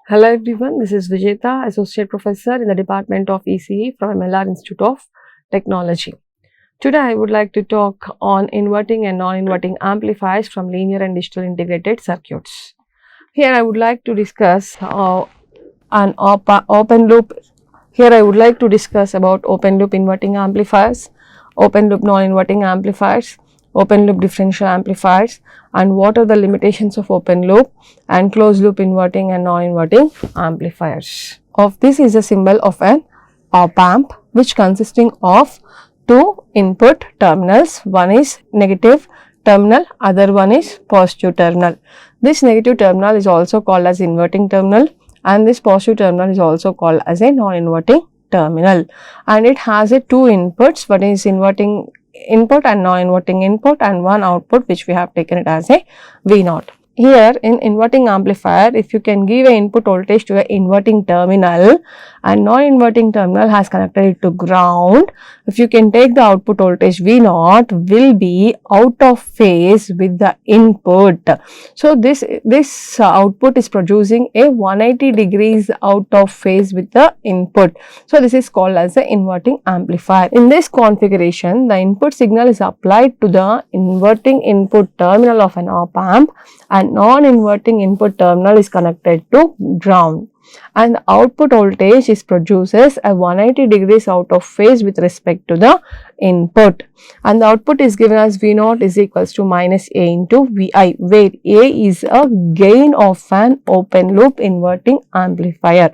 Hello everyone, this is Vijetha, Associate Professor in the Department of ECE from MLR Institute of Technology. Today I would like to talk on inverting and non-inverting amplifiers from linear and digital integrated circuits. Here I would like to discuss an open loop. Here I would like to discuss about open loop inverting amplifiers, open loop non-inverting amplifiers, open loop differential amplifiers, and what are the limitations of open loop and closed loop inverting and non-inverting amplifiers. This is a symbol of an op-amp which consisting of two input terminals. One is negative terminal, other one is positive terminal. This negative terminal is also called as inverting terminal and this positive terminal is also called as a non-inverting terminal, and it has a two inputs, one is inverting input and non-inverting input, and one output which we have taken it as a V0. Here in inverting amplifier, if you can give a input voltage to a inverting terminal and non-inverting terminal has connected it to ground, if you can take the output voltage V0 will be out of phase with the input. So this output is producing a 180 degrees out of phase with the input. So this is called as the inverting amplifier. In this configuration, the input signal is applied to the inverting input terminal of an op-amp and non-inverting input terminal is connected to ground, and the output voltage is produces a 180 degrees out of phase with respect to the input, and the output is given as V0 is equals to minus A into Vi, where A is a gain of an open loop inverting amplifier.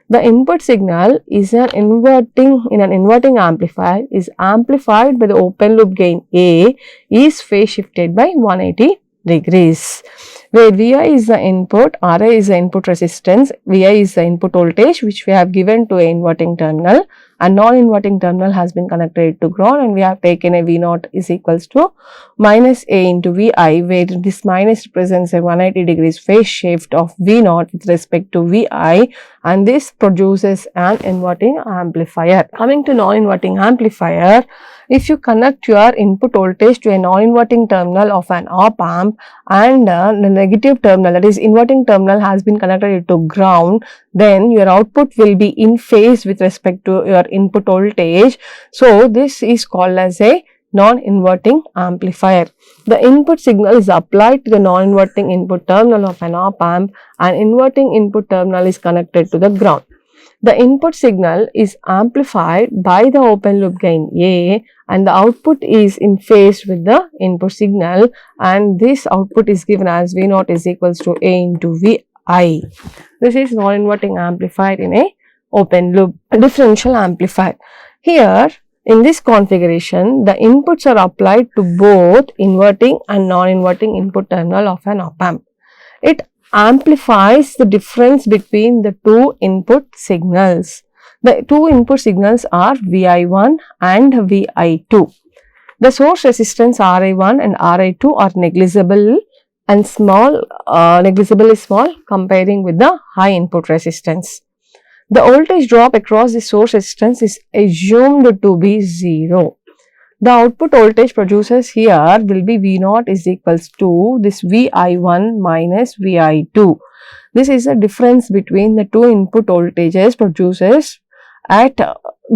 The input signal is in an inverting amplifier is amplified by the open loop gain A is phase shifted by 180 degrees, where Vi is the input, Ra is the input resistance, Vi is the input voltage which we have given to a inverting terminal, and non-inverting terminal has been connected to ground, and we have taken a V0 is equals to minus A into Vi, where this minus represents a 180 degrees phase shift of V0 with respect to Vi, and this produces an inverting amplifier. Coming to non-inverting amplifier, if you connect your input voltage to a non-inverting terminal of an op-amp and the negative terminal, that is inverting terminal, has been connected to ground, then your output will be in phase with respect to your input voltage. So this is called as a non-inverting amplifier. The input signal is applied to the non-inverting input terminal of an op-amp and inverting input terminal is connected to the ground. The input signal is amplified by the open loop gain A and the output is in phase with the input signal, and this output is given as V0 is equals to A into Vi. This is non-inverting amplifier in a open loop differential amplifier. Here in this configuration, the inputs are applied to both inverting and non-inverting input terminal of an op-amp. It amplifies the difference between the two input signals. The two input signals are Vi1 and Vi2. The source resistance Ra1 and Ra2 are negligible and small, negligible is small comparing with the high input resistance. The voltage drop across the source resistance is assumed to be 0. The output voltage produced here will be V0 is equals to this Vi1 minus Vi2. This is the difference between the two input voltages produced at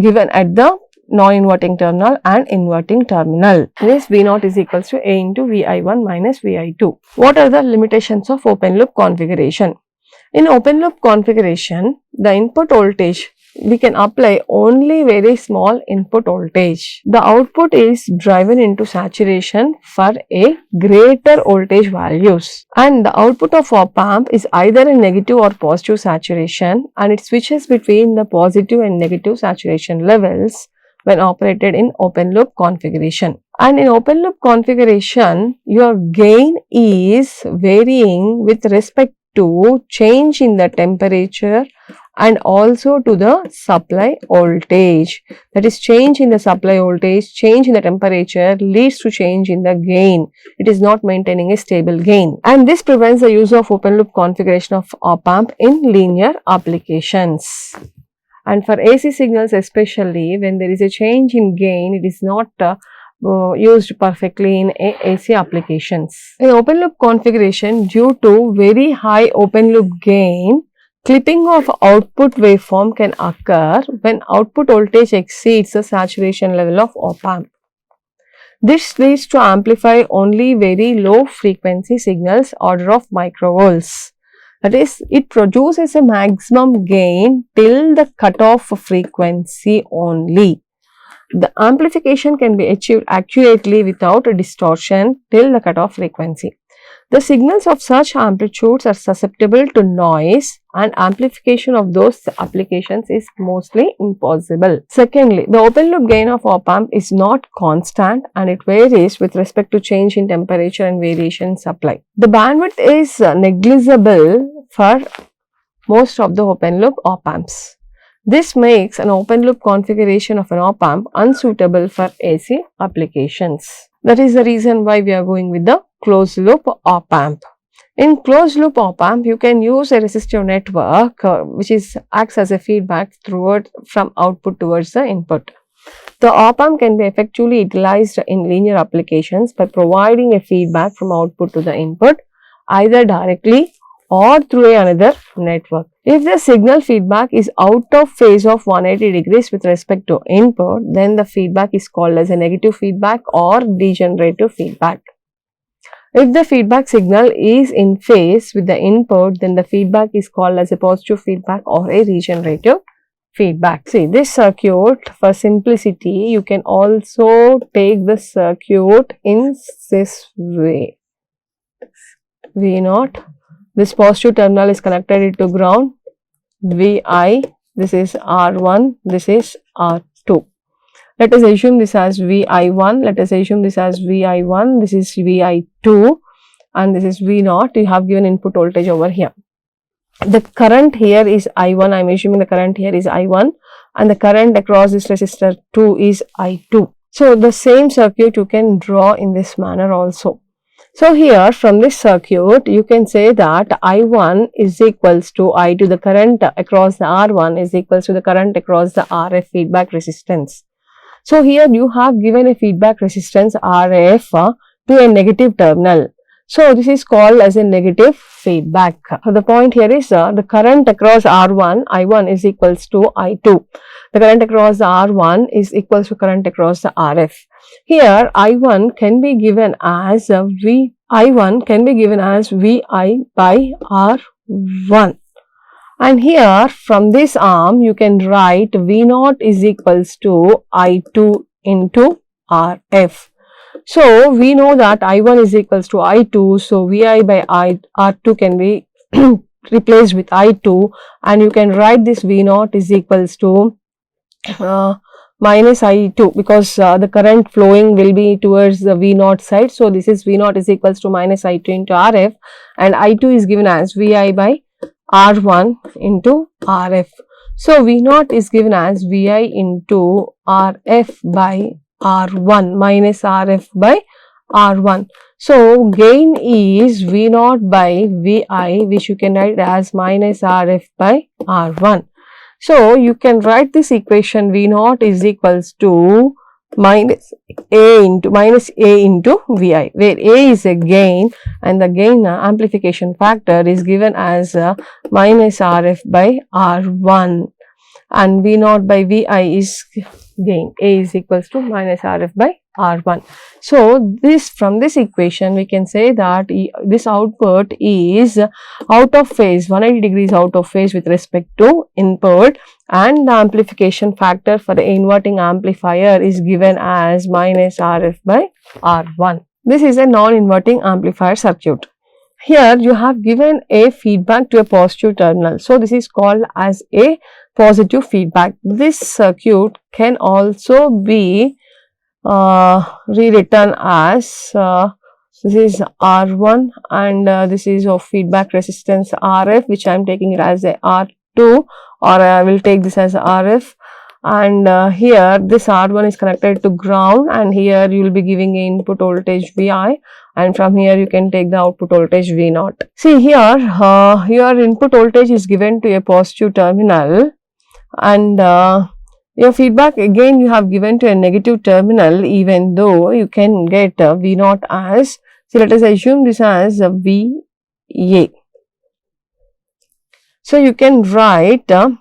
given at the non-inverting terminal and inverting terminal. This V0 is equals to A into Vi1 minus Vi2. What are the limitations of open loop configuration? In open loop configuration, the input voltage we can apply only very small input voltage. The output is driven into saturation for a greater voltage values, and the output of op-amp is either a negative or positive saturation, and it switches between the positive and negative saturation levels when operated in open loop configuration. And in open loop configuration, your gain is varying with respect to change in the temperature and also to the supply voltage. That is, change in the supply voltage, change in the temperature leads to change in the gain. It is not maintaining a stable gain, and this prevents the use of open loop configuration of op-amp in linear applications. And for AC signals especially, when there is a change in gain, it is not used perfectly in AC applications. In open loop configuration, due to very high open loop gain, Clipping of output waveform can occur when output voltage exceeds the saturation level of op-amp. This leads to amplify only very low frequency signals order of microvolts. That is, it produces a maximum gain till the cutoff frequency only. The amplification can be achieved accurately without a distortion till the cutoff frequency. The signals of such amplitudes are susceptible to noise and amplification of those applications is mostly impossible. Secondly, the open loop gain of op-amp is not constant and it varies with respect to change in temperature and variation in supply. The bandwidth is negligible for most of the open loop op-amps. This makes an open loop configuration of an op-amp unsuitable for AC applications. That is the reason why we are going with the closed loop op-amp. In closed loop op-amp, you can use a resistive network which acts as a feedback from output towards the input. The op-amp can be effectively utilized in linear applications by providing a feedback from output to the input either directly or through another network. If the signal feedback is out of phase of 180 degrees with respect to input, then the feedback is called as a negative feedback or degenerative feedback. If the feedback signal is in phase with the input, then the feedback is called as a positive feedback or a regenerative feedback. See, this circuit, for simplicity, you can also take the circuit in this way. V0. This positive terminal is connected to ground, Vi, this is R1, this is R2. Let us assume this as Vi1, let us assume this as Vi1, this is Vi2 and this is V0. You have given input voltage over here. The current here is I1, I am assuming the current here is I1 and the current across this resistor 2 is I2. So, the same circuit you can draw in this manner also. So, here from this circuit you can say that I1 is equals to I2, the current across the R1 is equals to the current across the RF feedback resistance. So, here you have given a feedback resistance RF to a negative terminal. So, this is called as a negative feedback. So, the point here is the current across R1, I1 is equals to I2. The current across the R1 is equals to current across the RF. Here, I1 can be given as I1 can be given as Vi by R1. And here, from this arm, you can write V0 is equals to I2 into RF. So, we know that I1 is equals to I2. So, Vi by R2 can be replaced with I2 and you can write this V0 is equals to minus I2 because the current flowing will be towards the V0 side. So, this is V0 is equals to minus I2 into RF and I2 is given as Vi by R1 into RF. So, V0 is given as Vi into RF by R1 minus RF by R1. So, gain is V0 by Vi, which you can write as minus RF by R1. So, you can write this equation V0 is equals to minus A into Vi, where A is a gain and the gain amplification factor is given as minus RF by R1 and V0 by Vi is gain. A is equals to minus RF by R1. So, from this equation we can say that this output is out of phase, 180 degrees out of phase with respect to input and the amplification factor for the inverting amplifier is given as minus RF by R1. This is a non-inverting amplifier circuit. Here you have given a feedback to a positive terminal. So, this is called as a positive feedback. This circuit can also be rewritten as this is R1 and this is of feedback resistance RF, which I am taking it as a R2 or I will take this as RF, and here this R1 is connected to ground and here you will be giving input voltage Vi and from here you can take the output voltage V0. See here your input voltage is given to a positive terminal and your feedback again you have given to a negative terminal, even though you can get V0 as, so let us assume this as VA. So you can write the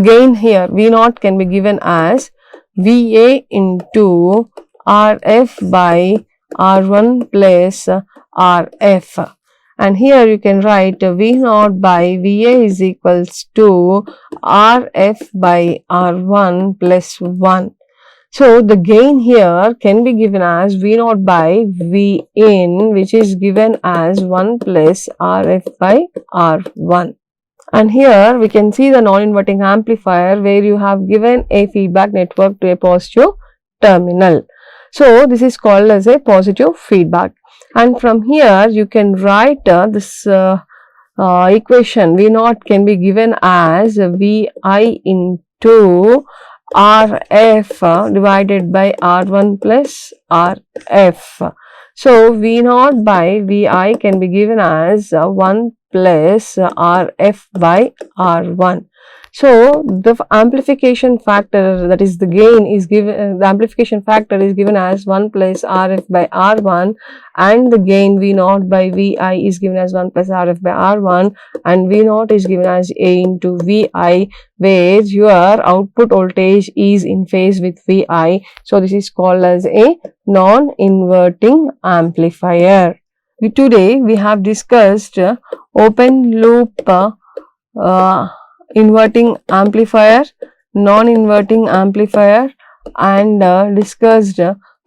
gain here V0 can be given as VA into RF by R1 plus RF, and here you can write V0 by VA is equals to RF by R1 plus 1. So the gain here can be given as V0 by V in, which is given as 1 plus RF by R1. And here we can see the non-inverting amplifier where you have given a feedback network to a positive terminal. So this is called as a positive feedback. And from here you can write this equation V0 can be given as VI into RF divided by R1 plus RF. So V0 by VI can be given as 1 plus RF by R1. So the amplification factor, that is the gain, is given, the amplification factor is given as 1 plus RF by R1, and the gain V0 by VI is given as 1 plus RF by R1, and V0 is given as A into VI, where your output voltage is in phase with VI. So this is called as a non-inverting amplifier. Today we have discussed open loop inverting amplifier, non-inverting amplifier, and discussed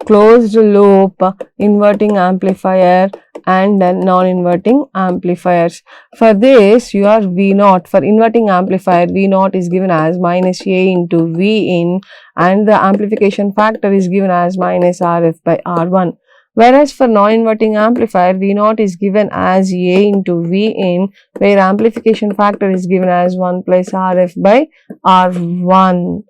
closed loop inverting amplifier and non-inverting amplifiers. For this, your V0 for inverting amplifier, V0 is given as minus A into V in, and the amplification factor is given as minus RF by R1. Whereas for non-inverting amplifier, V0 is given as A into V in, where amplification factor is given as 1 plus RF by R1.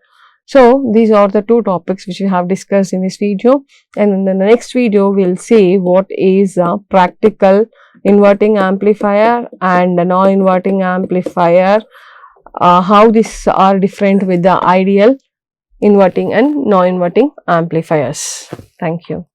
So these are the two topics which we have discussed in this video, and in the next video we will see what is a practical inverting amplifier and a non-inverting amplifier, how these are different with the ideal inverting and non-inverting amplifiers. Thank you.